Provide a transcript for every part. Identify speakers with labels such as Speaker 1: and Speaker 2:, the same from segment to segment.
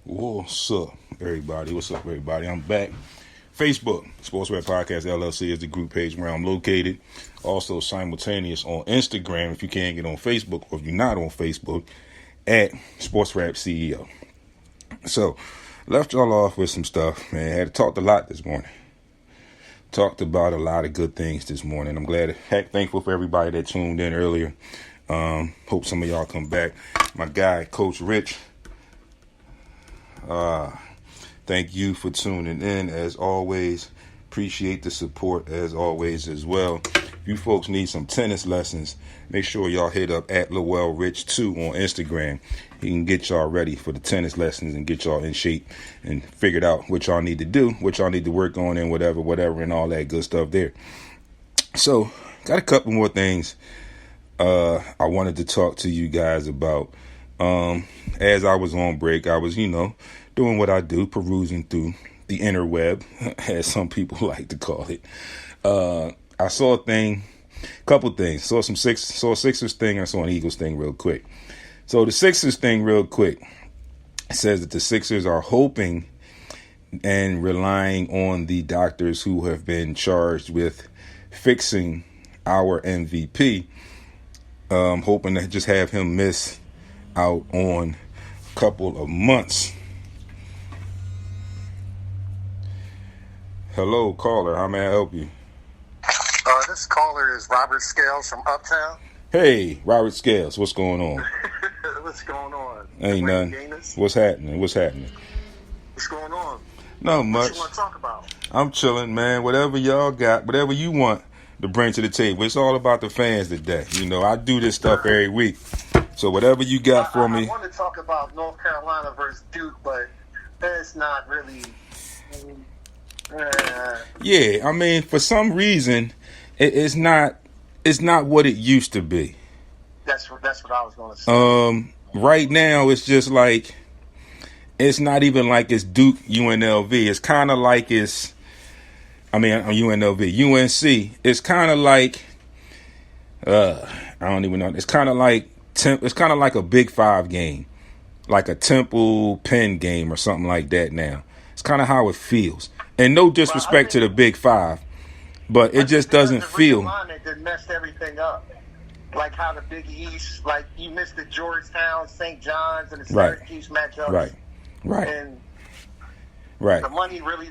Speaker 1: What's up, everybody? What's up, everybody? I'm back. Facebook, SportsRap Podcast LLC is the group page where I'm located. Also simultaneous on Instagram if you can't get on Facebook, or if you're not on Facebook, at SportsRap CEO. So, left y'all off with some stuff, man. Had talked a lot this morning. Talked about a lot of good things this morning. I'm glad, thankful for everybody that tuned in earlier. Hope some of y'all come back. My guy, Coach Rich. Thank you for tuning in as always. Appreciate the support as always as well. If you folks need some tennis lessons, make sure y'all hit up at LowellRich2 on Instagram. He can get y'all ready for the tennis lessons and get y'all in shape and figured out what y'all need to do, what y'all need to work on, and whatever, and all that good stuff there. So, got a couple more things I wanted to talk to you guys about. As I was on break, I was, doing what I do, perusing through the interweb, as some people like to call it. I saw a couple things. Saw a Sixers thing, and I saw an Eagles thing real quick. So the Sixers thing real quick says that the Sixers are hoping and relying on the doctors who have been charged with fixing our MVP, hoping to just have him miss out on a couple of months. Hello, caller. How may I help you?
Speaker 2: This caller is Robert Scales from Uptown.
Speaker 1: Hey, Robert Scales. What's going on?
Speaker 2: What's going on?
Speaker 1: Ain't nothing. What's happening?
Speaker 2: What's going on?
Speaker 1: Not much.
Speaker 2: What you want to talk about?
Speaker 1: I'm chilling, man. Whatever y'all got, whatever you want to bring to the table. It's all about the fans today. I do this stuff every week. So whatever you got for me.
Speaker 2: I want to talk about North Carolina versus Duke, but that's not really...
Speaker 1: Yeah, I mean, for some reason, it's not what it used to be.
Speaker 2: That's what I was going to say.
Speaker 1: Right now, it's just like, it's not even like it's Duke UNLV. It's kind of like UNLV, UNC. It's kind of like, I don't even know. It's kind of like a Big Five game, like a Temple Penn game or something like that. Now, it's kind of how it feels. And no disrespect to the Big Five, but it just doesn't feel.
Speaker 2: That messed everything up. Like how the Big East, like you missed the Georgetown, St. John's, and the Syracuse matchups.
Speaker 1: Right.
Speaker 2: And the money really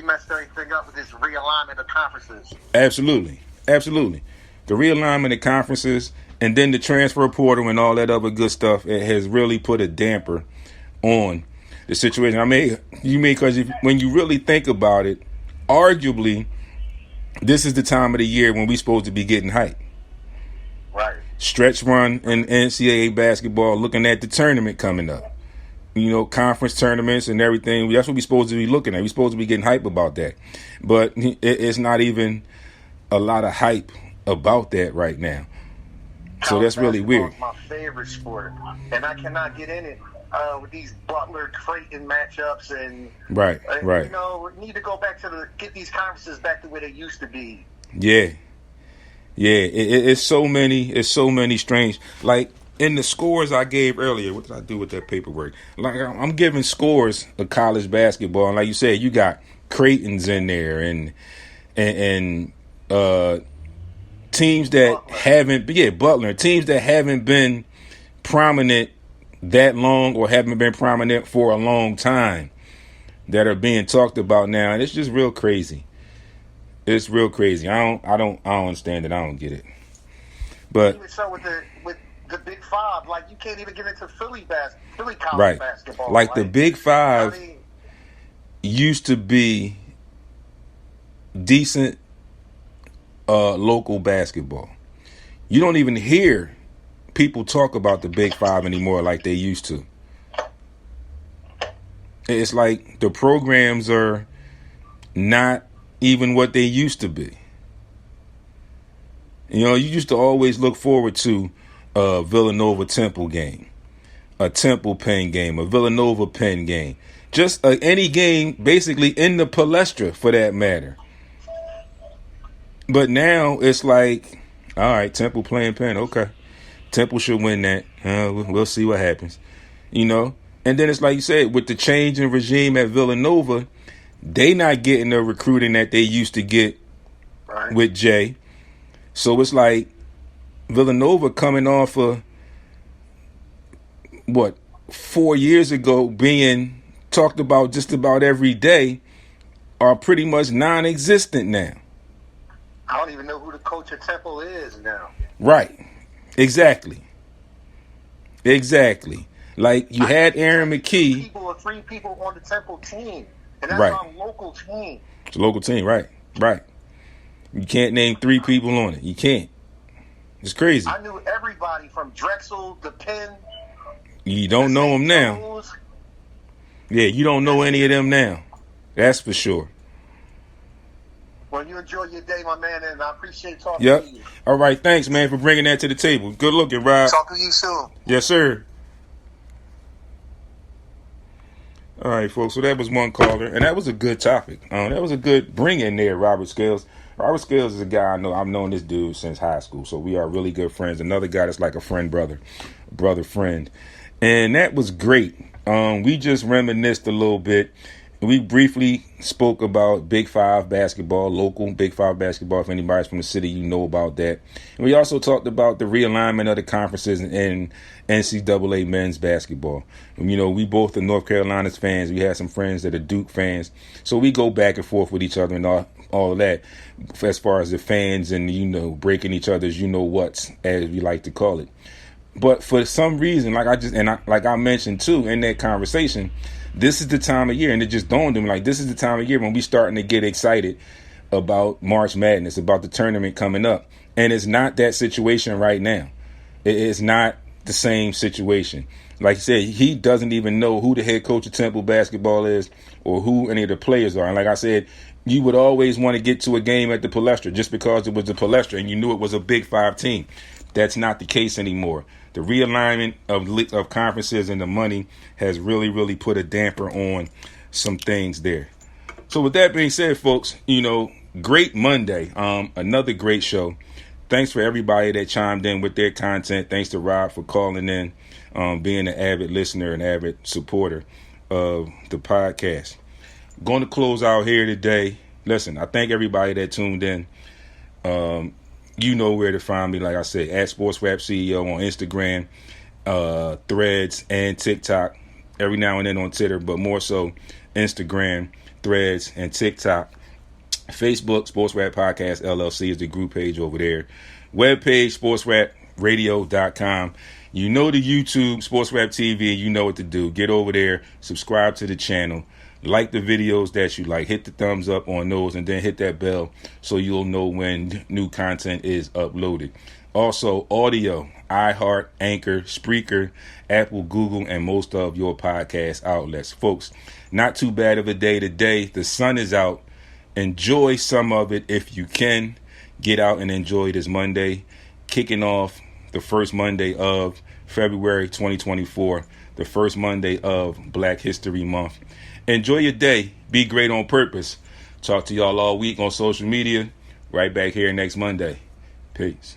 Speaker 2: messed everything up with this realignment of conferences.
Speaker 1: Absolutely. The realignment of conferences and then the transfer portal and all that other good stuff, it has really put a damper on the situation. I mean, because when you really think about it, arguably, this is the time of the year when we're supposed to be getting hype.
Speaker 2: Right.
Speaker 1: Stretch run in NCAA basketball, looking at the tournament coming up. Conference tournaments and everything. That's what we're supposed to be looking at. We're supposed to be getting hype about that. But it's not even a lot of hype about that right now. So that's really weird.
Speaker 2: It's my favorite sport, and I cannot get in it. With these Butler-Creighton matchups and
Speaker 1: right.
Speaker 2: We need to go back to get these conferences back to where they used to be.
Speaker 1: Yeah. It's so many strange. Like in the scores I gave earlier, what did I do with that paperwork? Like I'm giving scores of college basketball, and like you said, you got Creighton's in there and teams that Butler, teams that haven't been prominent that long or haven't been prominent for a long time that are being talked about now, and it's just real crazy. It's real crazy. I don't understand it. I don't get it. But
Speaker 2: even so with the Big Five, like you can't even get into Philly college basketball.
Speaker 1: Like the Big Five used to be decent local basketball. You don't even hear people talk about the Big Five anymore like they used to. It's like the programs are not even what they used to be. You used to always look forward to a Villanova-Temple game, a Temple-Penn game, a Villanova-Penn game. Just any game basically in the palestra for that matter. But now it's like, all right, Temple playing Penn, okay. Temple should win that. We'll see what happens. And then it's like you said, with the change in regime at Villanova, they not getting the recruiting that they used to get with Jay. So it's like Villanova coming off of, 4 years ago being talked about just about every day, are pretty much non-existent now.
Speaker 2: I don't even know who the coach at Temple is now.
Speaker 1: Right. Exactly. Like you had Aaron McKee.
Speaker 2: Three people on the Temple team. And that's
Speaker 1: Right.
Speaker 2: our local team.
Speaker 1: It's a local team, right. You can't name 3 people on it. You can't. It's crazy.
Speaker 2: I knew everybody from Drexel to Penn.
Speaker 1: You don't know them now. Yeah, you don't know any of them now. That's for sure.
Speaker 2: Well, you enjoy your day, my man, and I appreciate talking to you.
Speaker 1: All right, thanks, man, for bringing that to the table. Good looking, Rob.
Speaker 2: Talk to you soon.
Speaker 1: Yes, sir. All right, folks, so that was one caller, and that was a good topic. That was a good bring in there, Robert Scales. Robert Scales is a guy I know. I've known this dude since high school, so we are really good friends. Another guy that's like a brother friend. And that was great. We just reminisced a little bit. We briefly spoke about Big 5 basketball, local Big 5 basketball. If anybody's from the city, you know about that. And we also talked about the realignment of the conferences in NCAA men's basketball. And, we both are North Carolina's fans. We have some friends that are Duke fans. So we go back and forth with each other and all of that as far as the fans and, breaking each other's whats, as we like to call it. But for some reason, like I mentioned too in that conversation, this is the time of year, and it just dawned on me, like, this is the time of year when we starting to get excited about March Madness, about the tournament coming up. And it's not that situation right now. It's not the same situation. Like you said, he doesn't even know who the head coach of Temple basketball is or who any of the players are. And like I said, you would always want to get to a game at the Palestra just because it was the Palestra and you knew it was a Big 5 team. That's not the case anymore. The realignment of conferences and the money has really, really put a damper on some things there. So with that being said, folks, great Monday. Another great show. Thanks for everybody that chimed in with their content. Thanks to Rob for calling in, being an avid listener and avid supporter of the podcast. Going to close out here today. Listen, I thank everybody that tuned in. You know where to find me, like I said, at SportsRap CEO on Instagram, Threads, and TikTok. Every now and then on Twitter, but more so Instagram, Threads, and TikTok. Facebook, SportsRap Podcast LLC is the group page over there. Webpage, sportsrapradio.com. You know the YouTube, SportsRap TV, you know what to do. Get over there, subscribe to the channel. Like the videos that you like. Hit the thumbs up on those and then hit that bell so you'll know when new content is uploaded. Also, audio, iHeart, Anchor, Spreaker, Apple, Google, and most of your podcast outlets. Folks, not too bad of a day today. The sun is out. Enjoy some of it if you can. Get out and enjoy this Monday. Kicking off the first Monday of February 2024. The first Monday of Black History Month. Enjoy your day. Be great on purpose. Talk to y'all all week on social media. Right back here next Monday. Peace.